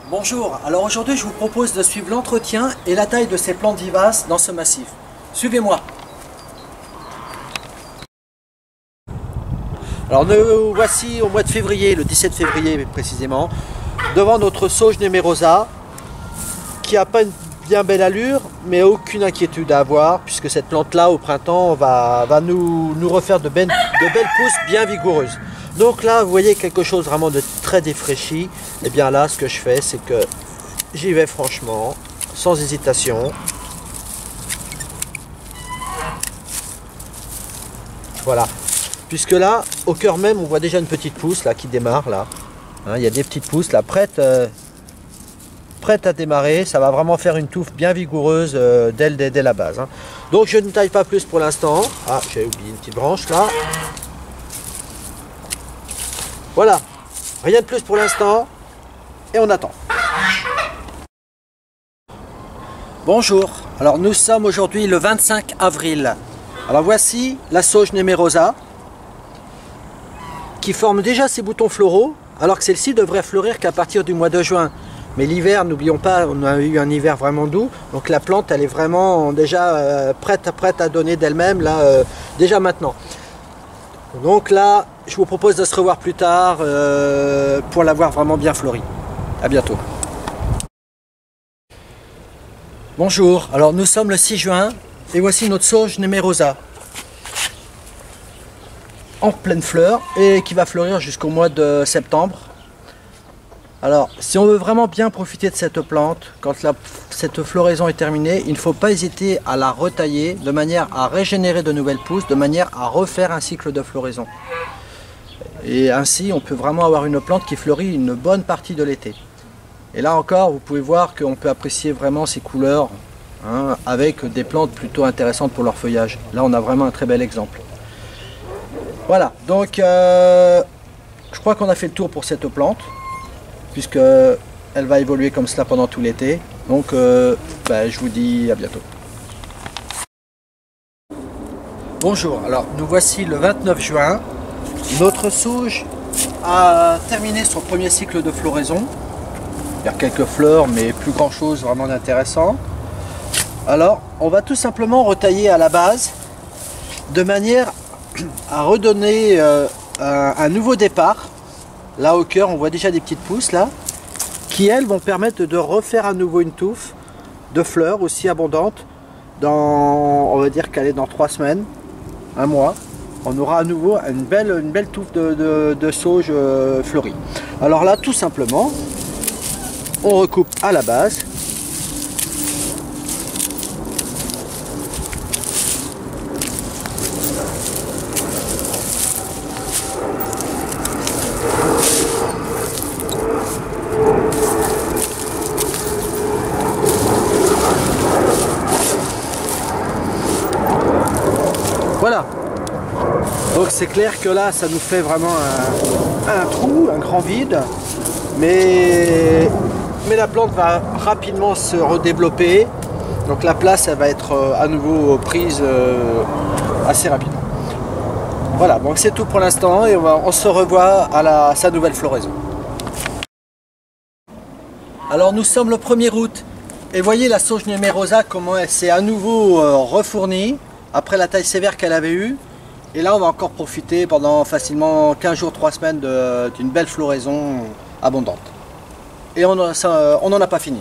Bonjour, alors aujourd'hui je vous propose de suivre l'entretien et la taille de ces plantes vivaces dans ce massif. Suivez-moi. Alors nous voici au mois de février, le 17 février précisément, devant notre sauge Nemerosa qui n'a pas une bien belle allure, mais aucune inquiétude à avoir puisque cette plante là au printemps va nous refaire de belles pousses bien vigoureuses. Donc là vous voyez quelque chose vraiment de très défraîchi. Et bien là ce que je fais c'est que j'y vais franchement, sans hésitation. Voilà. Puisque là, au cœur même, on voit déjà une petite pousse là qui démarre là. Hein, il y a des petites pousses là prêtes à démarrer. Ça va vraiment faire une touffe bien vigoureuse dès la base. Hein. Donc je ne taille pas plus pour l'instant. Ah, j'ai oublié une petite branche là. Voilà. Rien de plus pour l'instant. Et on attend. Bonjour. Alors nous sommes aujourd'hui le 25 avril. Alors voici la sauge Nemerosa qui forme déjà ses boutons floraux, alors que celle-ci devrait fleurir qu'à partir du mois de juin. Mais l'hiver, n'oublions pas, on a eu un hiver vraiment doux, donc la plante elle est vraiment déjà prête à donner d'elle-même là déjà maintenant. Donc là, je vous propose de se revoir plus tard pour la voir vraiment bien fleurie. À bientôt. Bonjour, alors nous sommes le 6 juin et voici notre sauge Nemerosa en pleine fleur et qui va fleurir jusqu'au mois de septembre. Alors si on veut vraiment bien profiter de cette plante, quand cette floraison est terminée, il ne faut pas hésiter à la retailler de manière à régénérer de nouvelles pousses, de manière à refaire un cycle de floraison. Et ainsi on peut vraiment avoir une plante qui fleurit une bonne partie de l'été. Et là encore vous pouvez voir qu'on peut apprécier vraiment ces couleurs hein, avec des plantes plutôt intéressantes pour leur feuillage. Là on a vraiment un très bel exemple. Voilà, donc je crois qu'on a fait le tour pour cette plante, puisque elle va évoluer comme cela pendant tout l'été. Donc je vous dis à bientôt. Bonjour, alors nous voici le 29 juin. Notre sauge a terminé son premier cycle de floraison. Il y a quelques fleurs, mais plus grand chose vraiment d'intéressant. Alors, on va tout simplement retailler à la base, de manière à redonner un nouveau départ. Là au cœur on voit déjà des petites pousses là qui elles vont permettre de refaire à nouveau une touffe de fleurs aussi abondante dans, on va dire qu'elle est dans 3 semaines, un mois, on aura à nouveau une belle touffe de sauge fleurie. Alors là tout simplement on recoupe à la base. Voilà, donc c'est clair que là ça nous fait vraiment un trou, un grand vide, mais la plante va rapidement se redévelopper, donc la place elle va être à nouveau prise assez rapidement. Voilà, donc c'est tout pour l'instant et on se revoit à sa nouvelle floraison. Alors nous sommes le 1er août et voyez la sauge Nemerosa comment elle s'est à nouveau refournie après la taille sévère qu'elle avait eue. Et là on va encore profiter pendant facilement 15 jours, 3 semaines d'une belle floraison abondante. Et on n'en a pas fini.